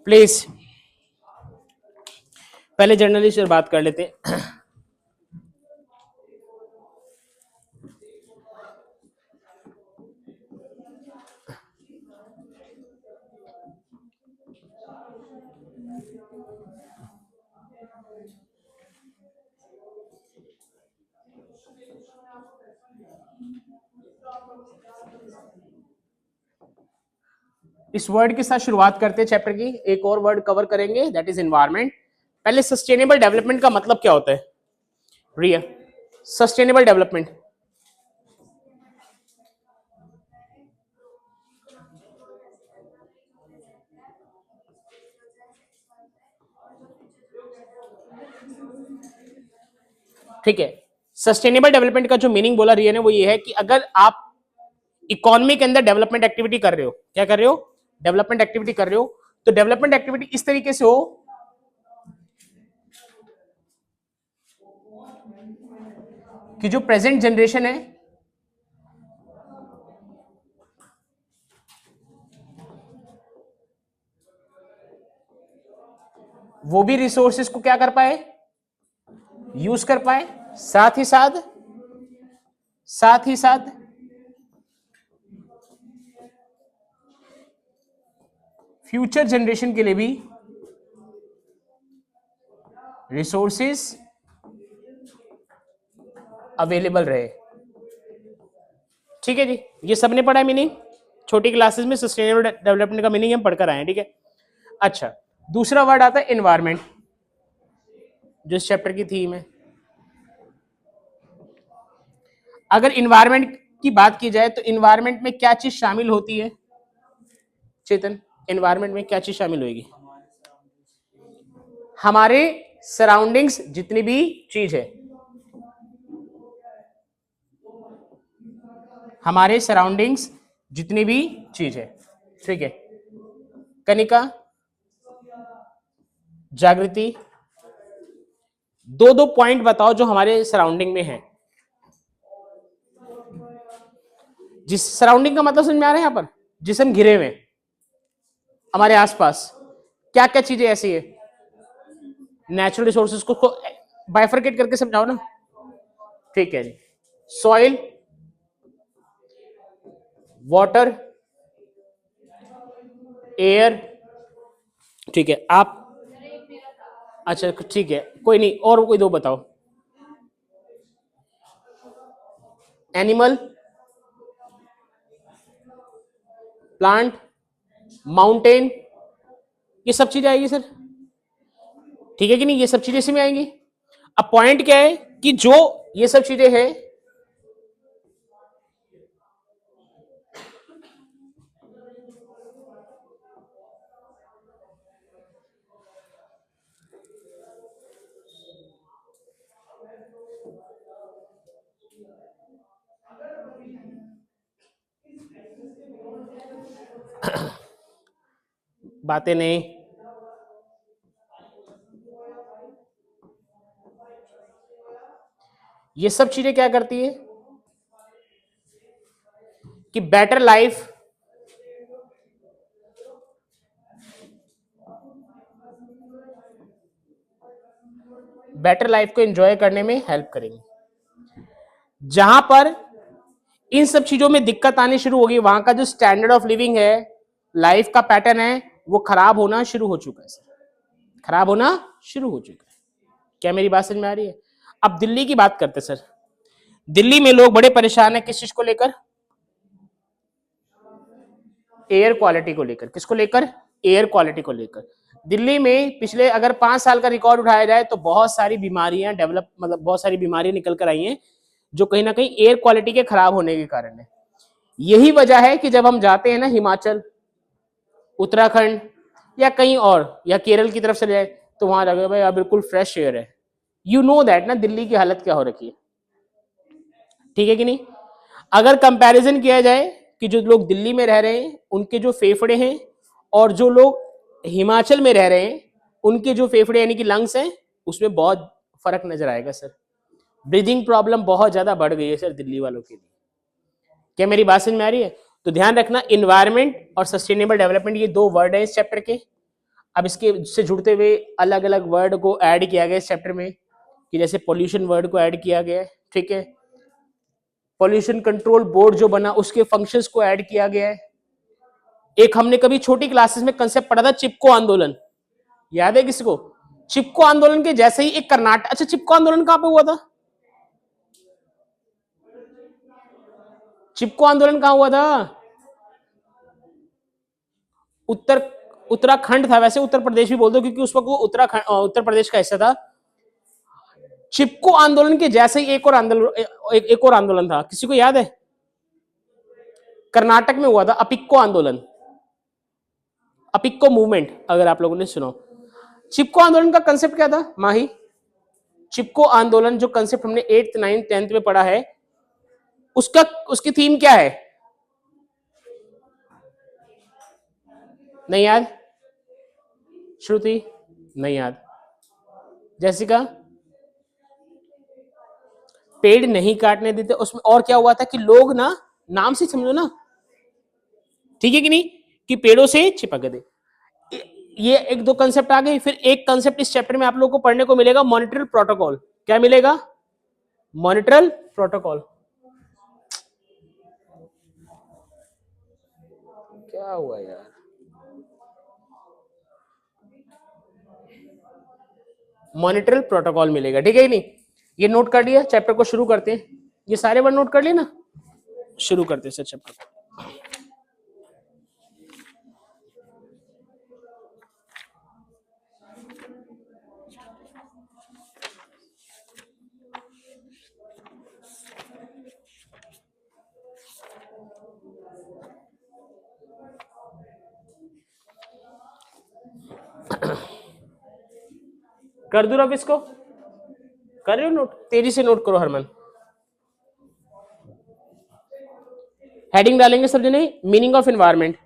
Please पहले journalist से बात कर लेते हैं। इस वर्ड के साथ शुरुआत करते हैं चैप्टर की। एक और वर्ड कवर करेंगे, दैट इज एनवायरमेंट। पहले सस्टेनेबल डेवलपमेंट का मतलब क्या होता है रिया? सस्टेनेबल डेवलपमेंट ठीक है। सस्टेनेबल डेवलपमेंट का जो मीनिंग बोला रिया ने वो ये है कि अगर आप इकोनॉमी के अंदर डेवलपमेंट एक्टिविटी कर रहे हो, क्या कर रहे हो? डेवलपमेंट एक्टिविटी कर रहे हो, तो डेवलपमेंट एक्टिविटी इस तरीके से हो कि जो प्रेजेंट जनरेशन है वो भी रिसोर्सेज को क्या कर पाए? यूज कर पाए। साथ ही साथ फ्यूचर जनरेशन के लिए भी रिसोर्सेज अवेलेबल रहे। ठीक है जी, ये सबने पढ़ा है मीनिंग छोटी क्लासेस में। सस्टेनेबल डेवलपमेंट का मीनिंग हम पढ़कर आए हैं, ठीक है। अच्छा, दूसरा वर्ड आता है एनवायरमेंट, जो इस चैप्टर की थीम है। अगर इन्वायरमेंट की बात की जाए तो इन्वायरमेंट में क्या चीज शामिल होती है चेतन? इन्वायरमेंट में क्या चीज शामिल होगी? हमारे सराउंडिंग्स जितनी भी चीज है, हमारे सराउंडिंग्स जितनी भी चीज है, ठीक है। कनिका, जागृति, दो दो पॉइंट बताओ जो हमारे सराउंडिंग में है। जिस सराउंडिंग का मतलब समझ में आ रहा है? यहां पर जिसम घिरे हुए हमारे आसपास क्या क्या चीजें ऐसी है? नेचुरल रिसोर्सेज को बाइफरकेट करके समझाओ ना। ठीक है जी, सॉइल, वाटर, एयर, ठीक है। आप अच्छा ठीक है, कोई नहीं, और कोई दो बताओ। एनिमल, प्लांट, माउंटेन, ये सब चीजें आएगी सर, ठीक है कि नहीं? ये सब चीजें इसमें आएंगी। अब पॉइंट क्या है कि जो ये सब चीजें हैं बातें नहीं, ये सब चीजें क्या करती है कि बेटर लाइफ, बेटर लाइफ को एंजॉय करने में हेल्प करेंगे। जहां पर इन सब चीजों में दिक्कत आनी शुरू होगी वहां का जो स्टैंडर्ड ऑफ लिविंग है, लाइफ का पैटर्न है, वो खराब होना शुरू हो चुका है सर, खराब होना शुरू हो चुका है। क्या मेरी बात समझ में आ रही है? अब दिल्ली की बात करते सर। दिल्ली में लोग बड़े परेशान है किस चीज को लेकर? एयर क्वालिटी को लेकर। किसको लेकर? एयर क्वालिटी को लेकर। दिल्ली में पिछले अगर 5 साल का रिकॉर्ड उठाया जाए तो बहुत सारी बीमारियां डेवलप, मतलब बहुत सारी बीमारियां निकल कर आई हैं जो कहीं ना कहीं एयर क्वालिटी के खराब होने के कारण है। यही वजह है कि जब हम जाते हैं ना हिमाचल, उत्तराखंड या कहीं और, या केरल की तरफ से जाए, तो वहां जाकर भाई यार बिल्कुल फ्रेश एयर है। यू नो दैट ना दिल्ली की हालत क्या हो रखी है, ठीक है कि नहीं? अगर कंपैरिजन किया जाए कि जो लोग दिल्ली में रह रहे हैं उनके जो फेफड़े हैं और जो लोग हिमाचल में रह रहे हैं उनके जो फेफड़े यानी कि लंग्स हैं, उसमें बहुत फर्क नजर आएगा सर। ब्रीदिंग प्रॉब्लम बहुत ज्यादा बढ़ गई है सर दिल्ली वालों के लिए। क्या मेरी बात समझ में आ रही है? तो ध्यान रखना, इन्वायरमेंट और सस्टेनेबल डेवलपमेंट ये दो वर्ड है इस चैप्टर के। अब इसके से जुड़ते हुए अलग अलग वर्ड को ऐड किया गया इस चैप्टर में, कि जैसे पोल्यूशन वर्ड को ऐड किया गया है, ठीक है। पोल्यूशन कंट्रोल बोर्ड जो बना उसके फंक्शंस को ऐड किया गया है। एक हमने कभी छोटी क्लासेस में कंसेप्ट पढ़ा था चिपको आंदोलन, याद है किसको? चिपको आंदोलन के जैसे ही एक कर्नाटक, अच्छा चिपको आंदोलन कहां पे हुआ था? चिपको आंदोलन कहां हुआ था? उत्तर उत्तराखंड था, वैसे उत्तर प्रदेश भी बोल दो क्योंकि उस वक्त वो उत्तराखंड उत्तर प्रदेश का हिस्सा था। चिपको आंदोलन के जैसे ही एक और आंदोलन था, किसी को याद है? कर्नाटक में हुआ था अपिक्को आंदोलन, अपिक्को मूवमेंट, अगर आप लोगों ने सुना। चिपको आंदोलन का कंसेप्ट क्या था माही? चिपको आंदोलन जो कंसेप्ट हमने 8th 9th 10th में पढ़ा है, उसका उसकी थीम क्या है? नहीं याद? श्रुति नहीं याद? जैसिका? पेड़ नहीं काटने देते, उसमें और क्या हुआ था कि लोग ना, नाम से समझो ना, ठीक है कि नहीं, कि पेड़ों से चिपक गए। ये एक दो कंसेप्ट आ गए। फिर एक कंसेप्ट इस चैप्टर में आप लोगों को पढ़ने को मिलेगा, मॉनिटरल प्रोटोकॉल। क्या मिलेगा? मॉनिटरल प्रोटोकॉल। क्या हुआ यार? मॉनिटरल प्रोटोकॉल मिलेगा, ठीक है कि नहीं? ये नोट कर लिया, चैप्टर को शुरू करते हैं। ये सारे वर्ड नोट कर लिए ना? शुरू करते हैं सर चैप्टर को। कर दूं अब इसको? कर रहे हो नोट? तेजी से नोट करो हरमन। हेडिंग डालेंगे सब जने, मीनिंग ऑफ एनवायरमेंट।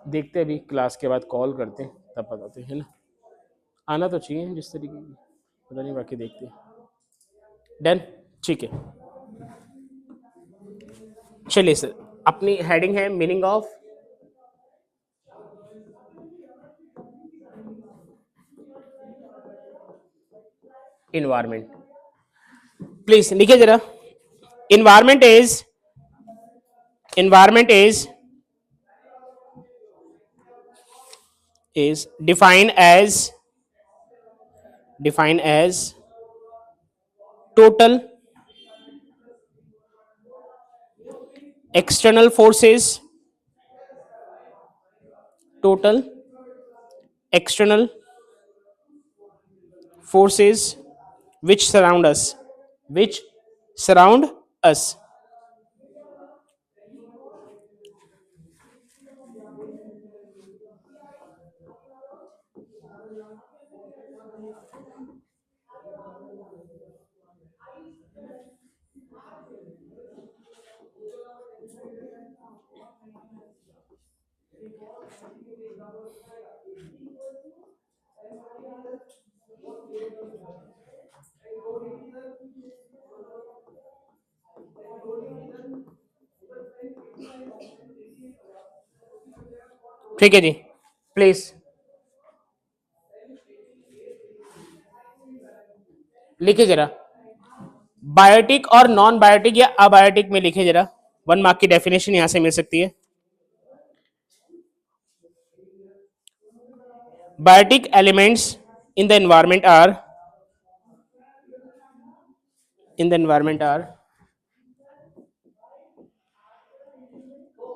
देखते अभी क्लास के बाद कॉल करते हैं तब बताते हैं ना। आना तो चाहिए जिस तरीके की, पता नहीं, बाकी देखते हैं। डन, ठीक है। चलिए सर, अपनी हेडिंग है मीनिंग ऑफ इन्वायरमेंट। प्लीज लिखिए जरा। Environment is, environment is defined as total external forces, total external forces which surround us, which surround us। ठीक है जी, प्लीज लिखिए जरा। बायोटिक और नॉन बायोटिक या अबायोटिक में लिखिए जरा। 1 मार्क की डेफिनेशन यहां से मिल सकती है। Biotic elements in the environment are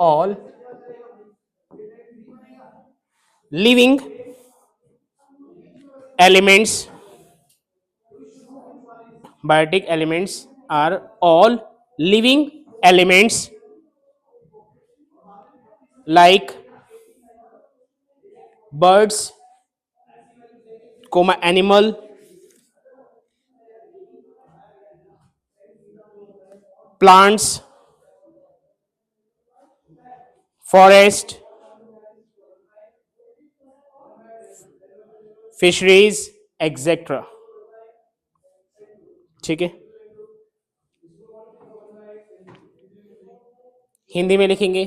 all living elements। Biotic elements are all living elements like birds, animal, plants, forest, fisheries, etcetera. ठीक है, हिंदी में लिखेंगे,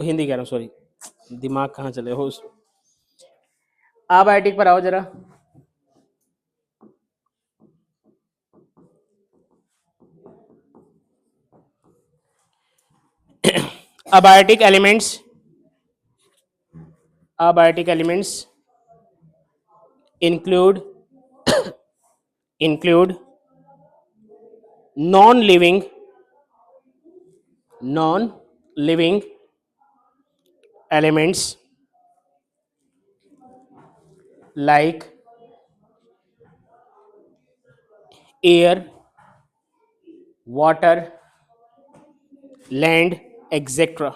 हिंदी कह रहा हूं, सॉरी, दिमाग कहाँ चले हो। आप आईटी पर आओ जरा। Abiotic elements include non-living elements like air, water, land, etc.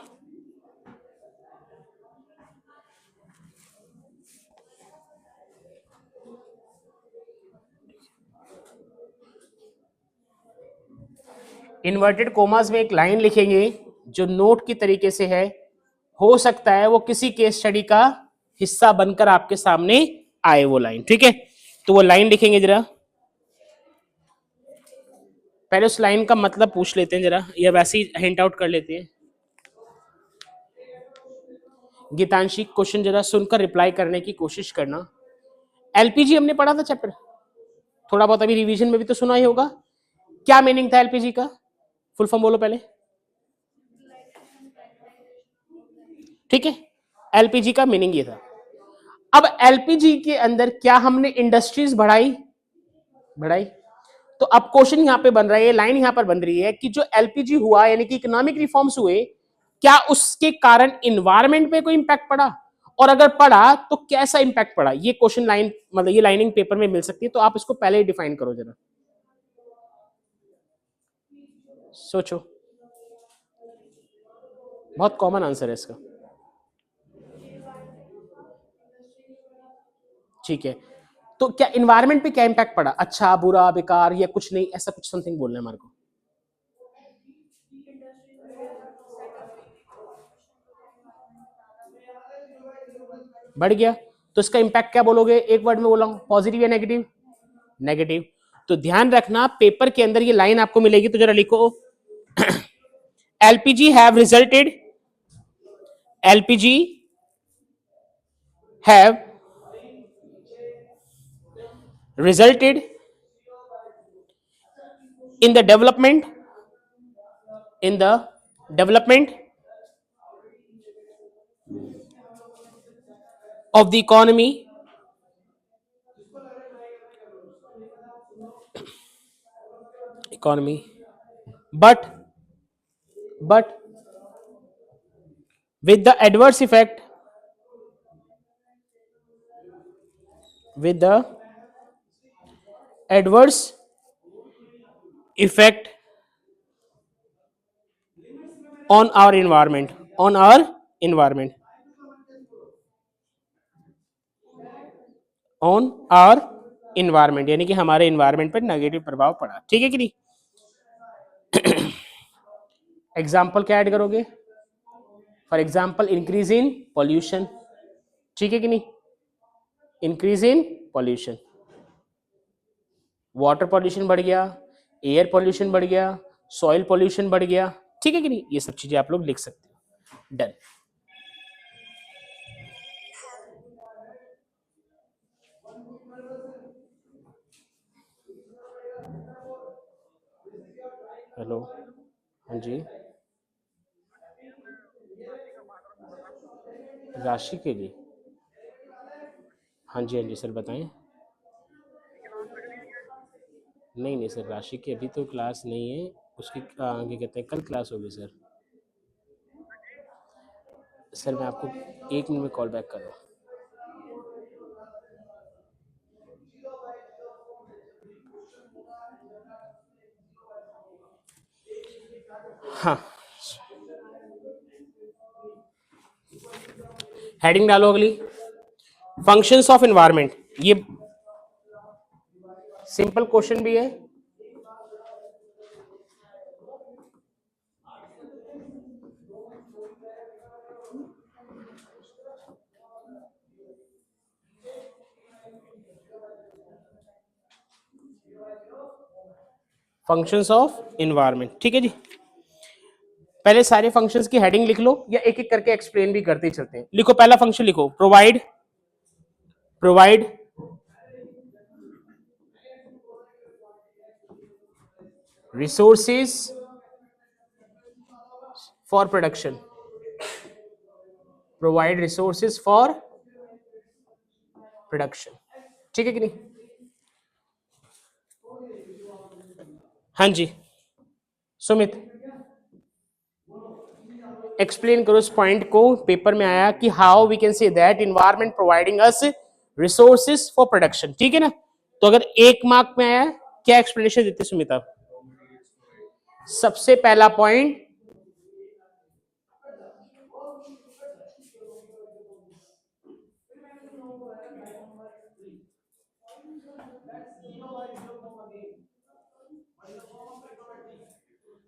Inverted commas में एक लाइन लिखेंगे जो नोट की तरीके से है, हो सकता है वो किसी केस स्टडी का हिस्सा बनकर आपके सामने आए वो लाइन। ठीक है, तो वो लाइन लिखेंगे जरा। पहले उस लाइन का मतलब पूछ लेते हैं जरा, या वैसे ही हिंट आउट कर लेते हैं। गीतांशी, क्वेश्चन जरा सुनकर रिप्लाई करने की कोशिश करना। एलपीजी हमने पढ़ा था चैप्टर, थोड़ा बहुत अभी रिवीजन में भी तो सुना ही होगा। क्या मीनिंग था एलपीजी का? फुल फॉर्म बोलो पहले। ठीक है, एलपीजी का मीनिंग ये था। अब एलपीजी के अंदर क्या हमने इंडस्ट्रीज बढ़ाई? तो अब क्वेश्चन यहां पे बन रहा है, लाइन यहां पर बन रही है कि जो एलपीजी हुआ यानी कि इकोनॉमिक रिफॉर्म्स हुए, क्या उसके कारण इन्वायरमेंट पे कोई इंपैक्ट पड़ा, और अगर पड़ा तो कैसा इंपैक्ट पड़ा? ये क्वेश्चन लाइन मतलब ये लाइनिंग पेपर में मिल सकती है, तो आप इसको पहले ही डिफाइन करो जरा, सोचो। बहुत कॉमन आंसर है इसका। ठीक है, तो क्या इन्वायरमेंट पे क्या इंपैक्ट पड़ा? अच्छा, बुरा, बेकार, या कुछ नहीं, ऐसा कुछ समथिंग बोलना है हमारे को। बढ़ गया, तो इसका इंपैक्ट क्या बोलोगे? एक वर्ड में बोला हूं, पॉजिटिव या नेगेटिव? नेगेटिव। तो ध्यान रखना, पेपर के अंदर ये लाइन आपको मिलेगी, तो जरा लिखो, LPG have resulted, LPG have resulted in the development of the economy but with the adverse effect on our environment यानी कि हमारे इन्वायरमेंट पर नेगेटिव प्रभाव पड़ा। ठीक है कि नहीं? एग्जाम्पल क्या ऐड करोगे? For example increase in pollution. ठीक है कि नहीं? Increase in pollution, water pollution बढ़ गया, एयर पॉल्यूशन बढ़ गया, सॉइल पॉल्यूशन बढ़ गया। ठीक है कि नहीं? ये सब चीजें आप लोग लिख सकते हो। डन। हेलो, हाँ जी, राशि के लिए, हाँ जी सर बताएं। नहीं सर, राशि की अभी तो क्लास नहीं है, उसकी आगे कहते हैं कल क्लास होगी सर। सर मैं आपको 1 मिनट में कॉल बैक कर रहा हूँ। हाँ, हेडिंग डालो अगली, फंक्शंस ऑफ एनवायरनमेंट। ये सिंपल क्वेश्चन भी है फंक्शंस ऑफ इन्वायरमेंट। ठीक है जी, पहले सारे फंक्शंस की हेडिंग लिख लो या एक एक करके एक्सप्लेन भी करते चलते हैं। लिखो, पहला फंक्शन लिखो, provide provide resources for production, provide resources for production. ठीक है कि नहीं? हाँ जी सुमित, एक्सप्लेन करो इस पॉइंट को, पेपर में आया कि how we can say that environment providing us resources for production. ठीक है ना? तो अगर एक मार्क में आया, क्या एक्सप्लेनेशन देते सुमित आप? सबसे पहला पॉइंट,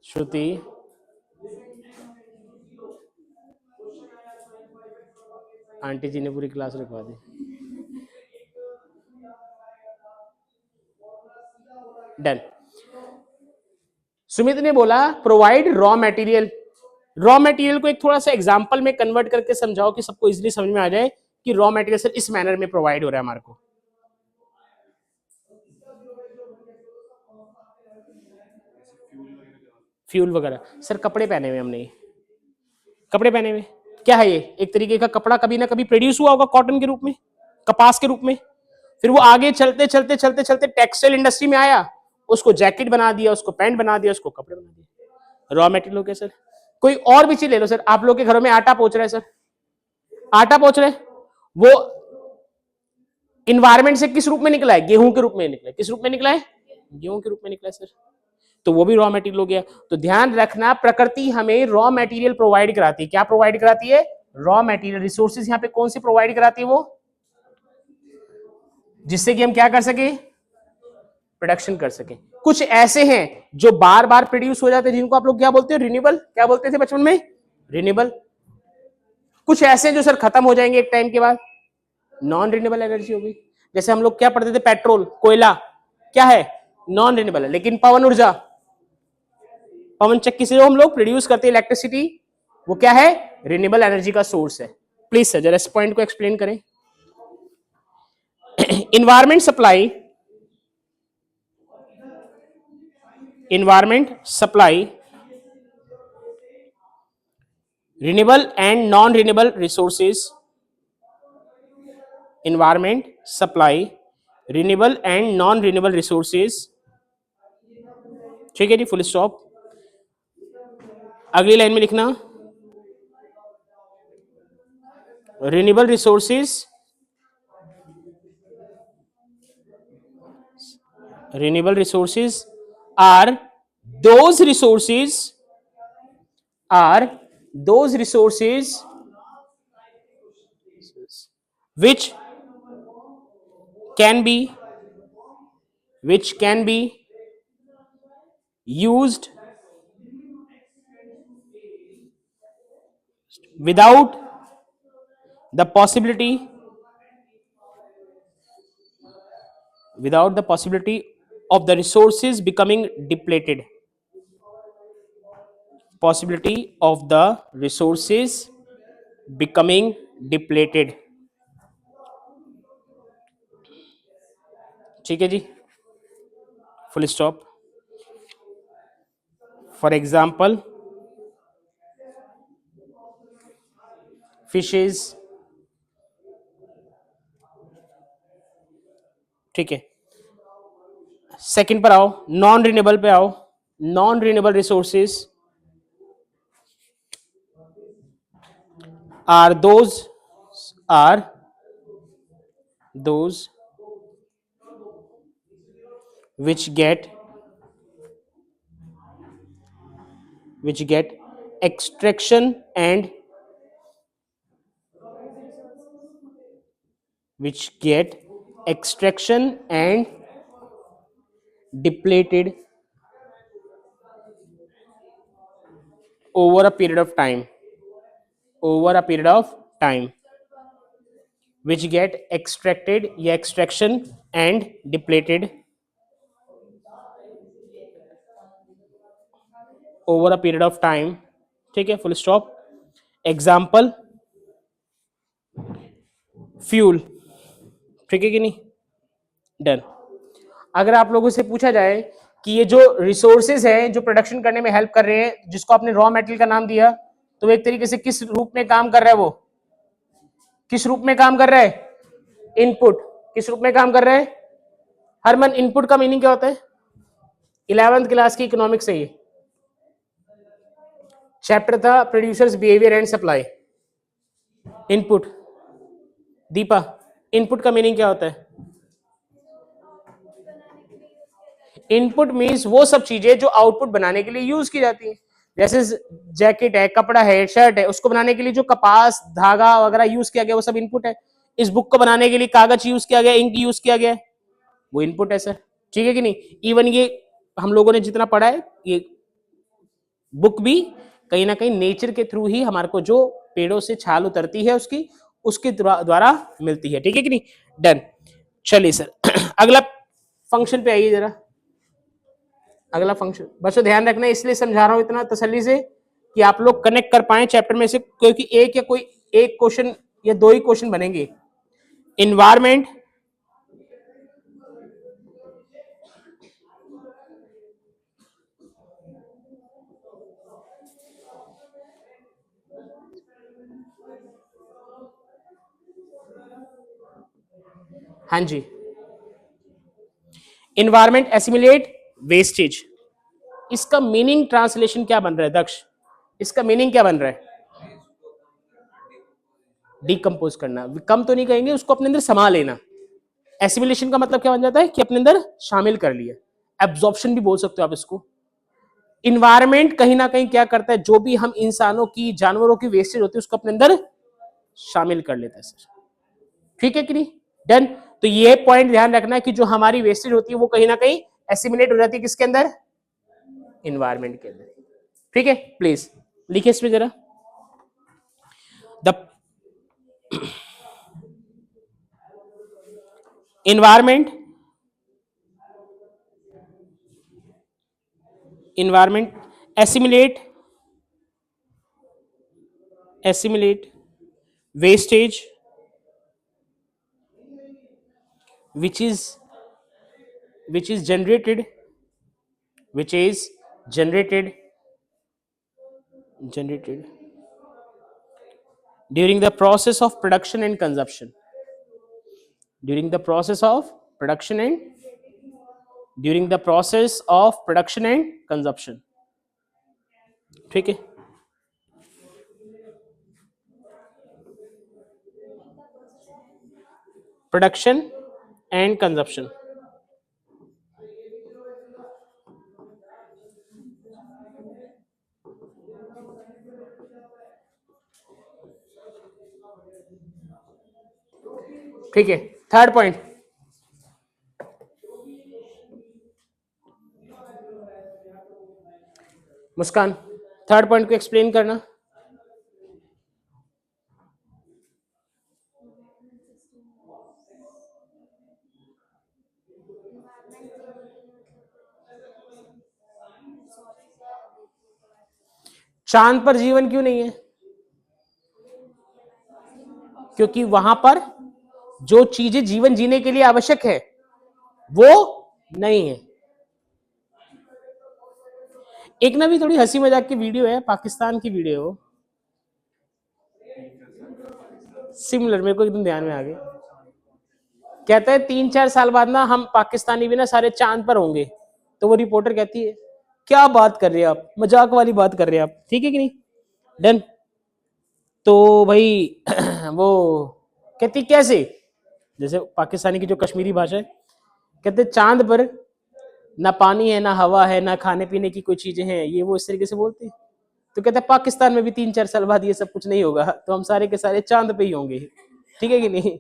श्रुति आंटी जी ने पूरी क्लास रखवा दी। डन। सुमित ने बोला provide raw material. Raw material को एक थोड़ा सा एग्जांपल में कन्वर्ट करके समझाओ कि सबको इजीली समझ में आ जाए कि रॉ मटेरियल सर इस मैनर में प्रोवाइड हो रहा है हमारे को। फ्यूल वगैरह सर, कपड़े पहने हुए हमने, कपड़े पहने हुए क्या है ये? एक तरीके का कपड़ा कभी ना कभी प्रोड्यूस हुआ होगा कॉटन के रूप में, कपास के रूप में, फिर वो आगे चलते चलते चलते चलते टेक्सटाइल इंडस्ट्री में आया, उसको जैकेट बना दिया, उसको पैंट बना दिया, उसको कपड़े बना दिया। रॉ मटेरियल हो गया सर। कोई और भी चीज ले लो सर, आप लोग के घरों में आटा पहुंच रहा है सर, आटा पहुंच रहा है, वो इन्वायरमेंट से किस रूप में निकला है? गेहूं के रूप में निकला है। किस रूप में निकला है? गेहूं के रूप में निकला है सर। तो वो भी रॉ मटेरियल हो गया। तो ध्यान रखना, प्रकृति हमें रॉ मटेरियल प्रोवाइड कराती है। क्या प्रोवाइड कराती है? Raw material, resources. यहाँ पे कौन सी प्रोवाइड कराती है? वो जिससे कि हम क्या कर सके? प्रोडक्शन कर सके। कुछ ऐसे हैं जो बार बार प्रोड्यूस हो जाते हैं, जिनको आप लोग क्या बोलते हो? रिन्यूएबल। क्या बोलते थे बचपन में? रिन्यूएबल। कुछ ऐसे जो सर खत्म हो जाएंगे एक टाइम के बाद, नॉन रिन्यूएबल एनर्जी होगी। जैसे हम लोग क्या पढ़ते थे, पेट्रोल, कोयला क्या है? नॉन रिन्यूएबल है। लेकिन पवन ऊर्जा, पवन चक्की से जो हम लोग प्रोड्यूस करते हैं इलेक्ट्रिसिटी, वो क्या है? रिन्यूएबल एनर्जी का सोर्स है। प्लीज सर जरा इस पॉइंट को एक्सप्लेन करें। Environment supply, environment supply renewable and non-renewable resources, environment supply renewable and non-renewable resources। ठीक है जी, फुल स्टॉप। अगली लाइन में लिखना renewable resources, renewable resources are those resources, are those resources which can be, which can be used without the possibility, without the possibility of the resources becoming depleted, possibility of the resources becoming depleted। ठीक है जी, full stop. For example fishes. ठीक है, second पर आओ, non renewable पे आओ। Non renewable resources are are those which get extraction and which get extraction and depleted over a period of time, over a period of time, which get extracted या extraction and depleted over a period of time, ठीक है, full stop. Example fuel, ठीक है कि नहीं, done. अगर आप लोगों से पूछा जाए कि ये जो रिसोर्सेज हैं जो प्रोडक्शन करने में हेल्प कर रहे हैं, जिसको आपने रॉ मेटेरियल का नाम दिया, तो एक तरीके से किस रूप में काम कर रहा है, वो किस रूप में काम कर रहा है, इनपुट। किस रूप में काम कर रहा है हरमन? इनपुट का मीनिंग क्या होता है? 11th क्लास की इकोनॉमिक्स से, ये चैप्टर था producers behaviour and supply. Input, Deepa, input का मीनिंग क्या होता है? इनपुट मीन्स वो सब चीजें जो आउटपुट बनाने के लिए यूज की जाती है। जैसे जैकेट है, कपड़ा है, शर्ट है, उसको बनाने के लिए जो कपास, धागा वगैरह यूज किया गया वो सब इनपुट है। इस बुक को बनाने के लिए कागज यूज किया गया, इंक यूज किया गया, वो इनपुट है सर, ठीक है कि नहीं। इवन ये हम लोगों ने जितना पढ़ा है, ये बुक भी कहीं ना कहीं नेचर के थ्रू ही हमारे को जो पेड़ों से छाल उतरती है उसकी, उसके द्वारा मिलती है, ठीक है कि नहीं, डन। चलिए सर अगला फंक्शन पे आइए जरा। अगला फंक्शन बच्चों ध्यान रखना, इसलिए समझा रहा हूं इतना तसल्ली से कि आप लोग कनेक्ट कर पाए चैप्टर में से, क्योंकि एक या कोई एक क्वेश्चन या दो ही क्वेश्चन बनेंगे। इन्वायरमेंट, हाँ जी, इन्वायरमेंट एसिमिलेट वेस्टेज, इसका मीनिंग ट्रांसलेशन क्या बन रहा है दक्ष? इसका मीनिंग क्या बन रहा है? डिकम्पोज करना, कम तो नहीं कहेंगे, उसको अपने अंदर समा लेना। एसिमिलेशन का मतलब क्या बन जाता है कि अपने अंदर शामिल कर लिया। एब्जॉर्प्शन भी बोल सकते हो आप इसको। इन्वायरमेंट कहीं ना कहीं क्या करता है, जो भी हम इंसानों की, जानवरों की वेस्टेज होती है उसको अपने अंदर शामिल कर लेता है सर, ठीक है कि नहीं, डन। तो ये पॉइंट ध्यान रखना है कि जो हमारी वेस्टेज होती है वो कहीं ना कहीं एसिमिलेट हो जाती है किसके अंदर? इन्वायरमेंट के अंदर, ठीक है। प्लीज लिखिए इसमें जरा, the environment assimilate wastage which is generated during the process of production and consumption, during the process of production and consumption, ठीक है। प्रोडक्शन एंड कंजप्शन, ठीक है। थर्ड पॉइंट, मुस्कान, थर्ड पॉइंट को एक्सप्लेन करना। चांद पर जीवन क्यों नहीं है? क्योंकि वहां पर जो चीजें जीवन जीने के लिए आवश्यक है वो नहीं है। एक ना भी थोड़ी हंसी मजाक की वीडियो है, पाकिस्तान की वीडियो, सिमिलर, मेरे को एकदम ध्यान में आ गई। कहता है 3-4 साल बाद ना हम पाकिस्तानी भी ना सारे चांद पर होंगे। तो वो रिपोर्टर कहती है क्या बात कर रहे हैं आप, मजाक वाली बात कर रहे हैं आप, ठीक है कि नहीं, डन। तो भाई वो कहती कैसे, जैसे पाकिस्तानी की जो कश्मीरी भाषा है, कहते चांद पर ना पानी है, ना हवा है, ना खाने पीने की कोई चीजें हैं, ये वो इस तरीके से बोलते हैं। तो कहते हैं पाकिस्तान में भी 3-4 साल बाद ये सब कुछ नहीं होगा, तो हम सारे के सारे चांद पे ही होंगे, ठीक है कि नहीं।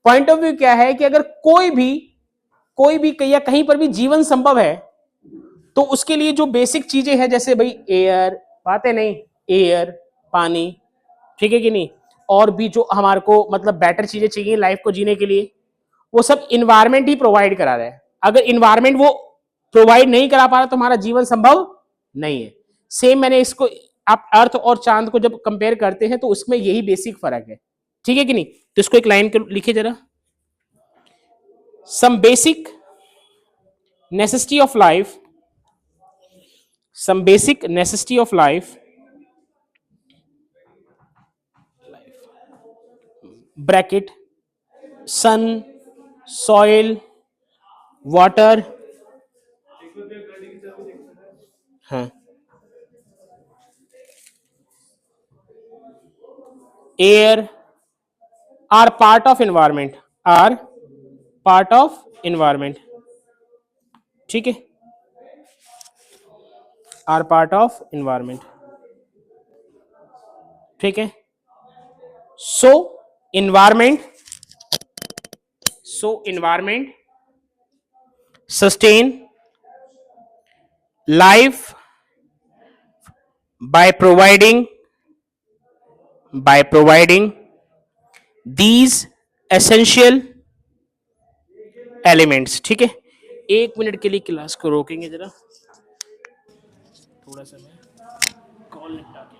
पॉइंट ऑफ व्यू क्या है कि अगर कोई भी कहीं पर भी जीवन संभव है तो उसके लिए जो बेसिक चीजें हैं, जैसे भाई एयर, बात है नहीं, एयर, पानी, ठीक है कि नहीं, और भी जो हमारे को मतलब बेटर चीजें चाहिए लाइफ को जीने के लिए, वो सब इन्वायरमेंट ही प्रोवाइड करा रहा है। अगर इन्वायरमेंट वो प्रोवाइड नहीं करा पा रहा तो हमारा जीवन संभव नहीं है। सेम मैंने इसको, आप अर्थ और चांद को जब कंपेयर करते हैं तो उसमें यही बेसिक फर्क है, ठीक है कि नहीं। तो इसको एक लाइन लिखिए जरा, some basic necessity of life, some basic necessity of life, bracket, sun, soil, water, हाँ, air are part of environment, are part of environment, ठीक है, are part of environment, ठीक है। so environment, so environment sustain life by providing these essential elements, ठीक है। एक minute के लिए क्लास को रोकेंगे जरा, थोड़ा सा मैं कॉल निपटा के।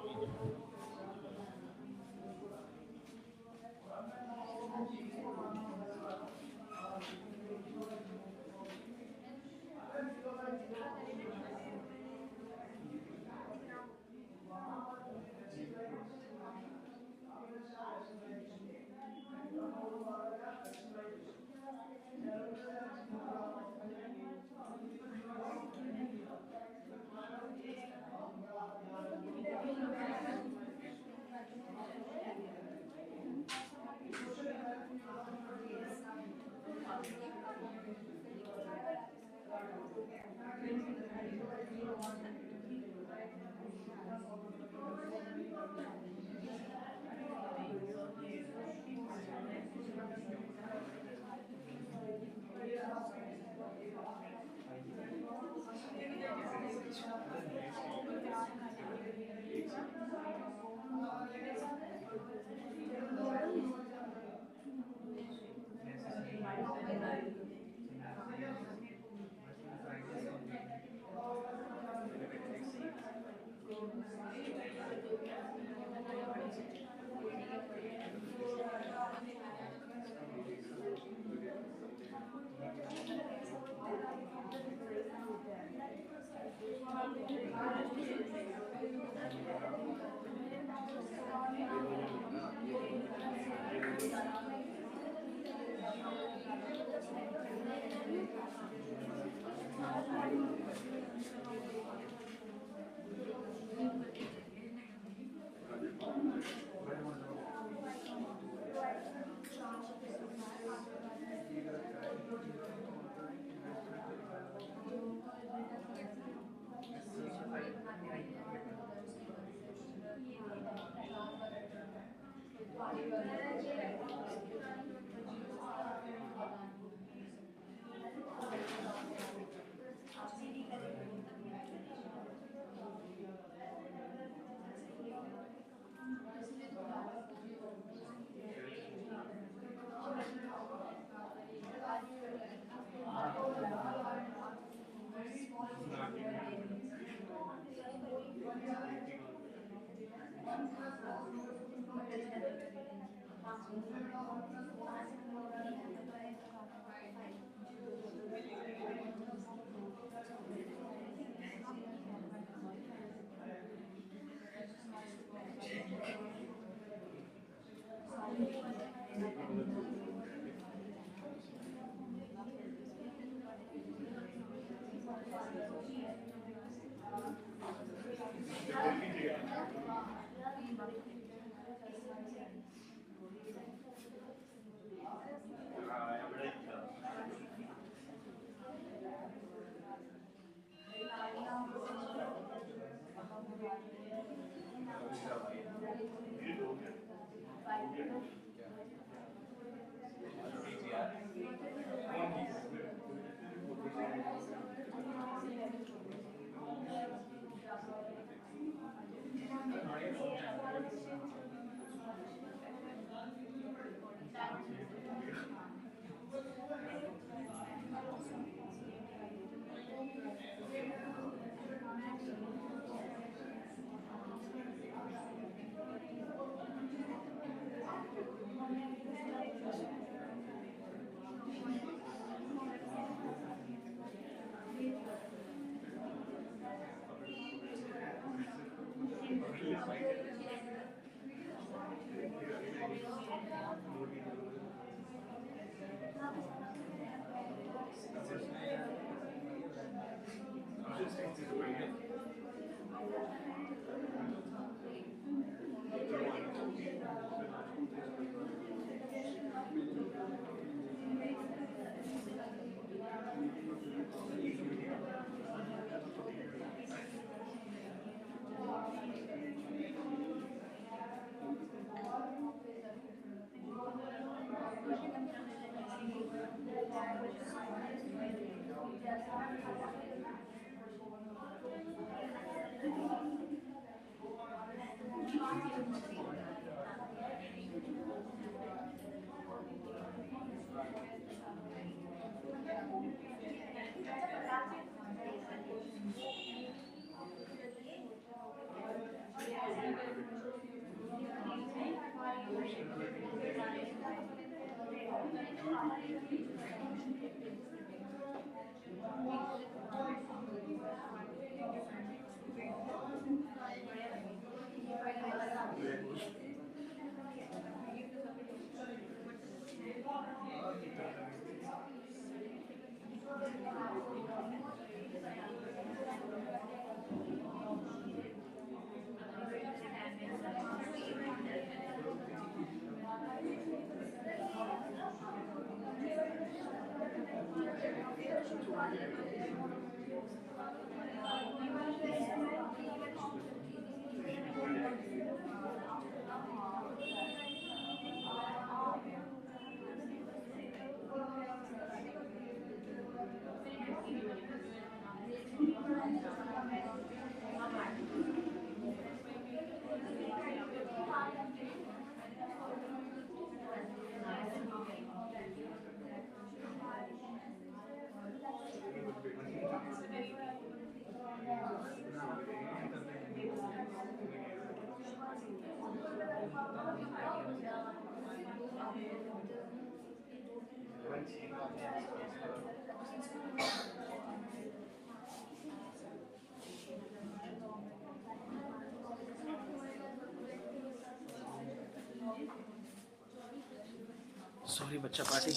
सॉरी बच्चा पार्टी।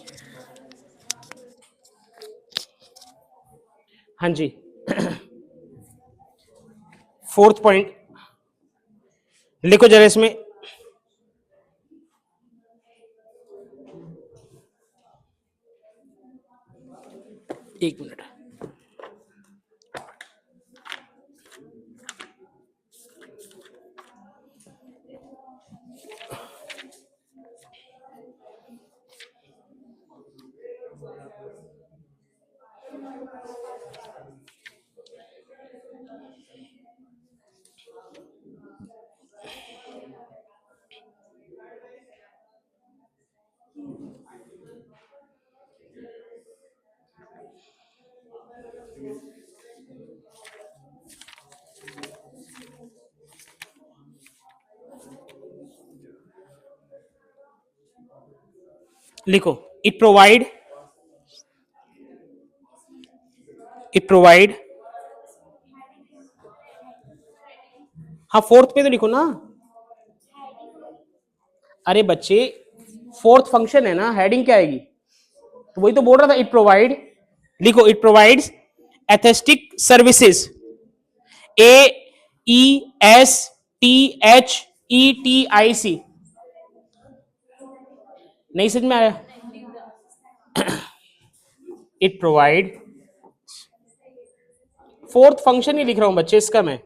हाँ जी, फोर्थ पॉइंट लिखो जरा इसमें। एक मिनट। लिखो, इट प्रोवाइड। हाँ फोर्थ पे तो लिखो ना। अरे बच्चे, फोर्थ फंक्शन है ना, हेडिंग क्या आएगी? तो वही तो बोल रहा था, इट प्रोवाइड। लिखो, इट प्रोवाइड्स एथेस्टिक सर्विसेज। AESTHETIC। नहीं समझ में आया? इट प्रोवाइड, फोर्थ फंक्शन ही लिख रहा हूं बच्चे इसका मैं।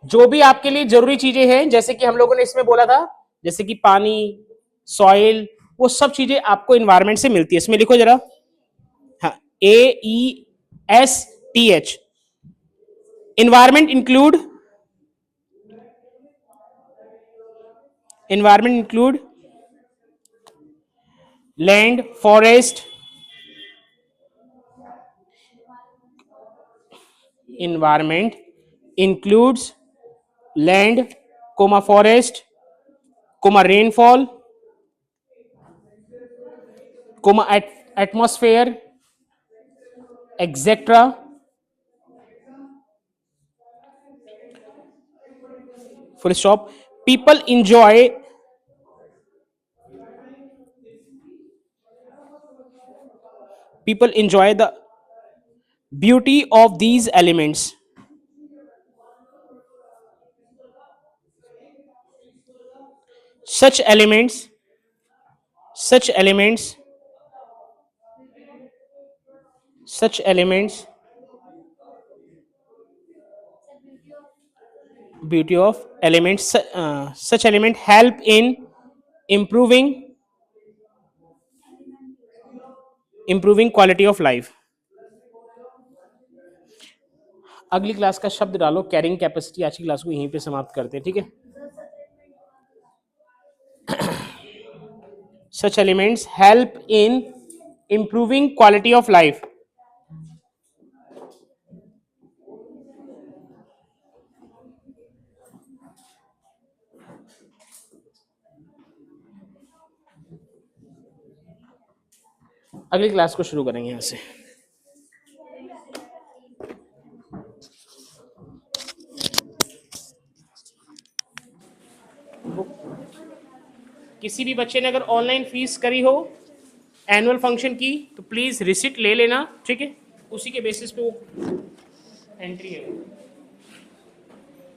जो भी आपके लिए जरूरी चीजें हैं, जैसे कि हम लोगों ने इसमें बोला था, जैसे कि पानी, सॉइल, वो सब चीजें आपको इन्वायरमेंट से मिलती है। इसमें लिखो जरा। हाँ, AESTH। Environment include land, forest, environment includes land, forest, rainfall, atmosphere, etc. Full stop. People enjoy people enjoy the beauty of these elements. Such elements, such elements, such elements, beauty of elements, such element help in improving quality of life. अगली class का शब्द डालो carrying capacity. आज की class को यहीं पे समाप्त करते हैं, ठीक है। Such elements help in improving quality of life. अगली क्लास को शुरू करेंगे यहाँ से। किसी भी बच्चे ने अगर ऑनलाइन फीस करी हो एनुअल फंक्शन की तो प्लीज रिसिट ले लेना, ठीक है। उसी के बेसिस पे वो एंट्री है।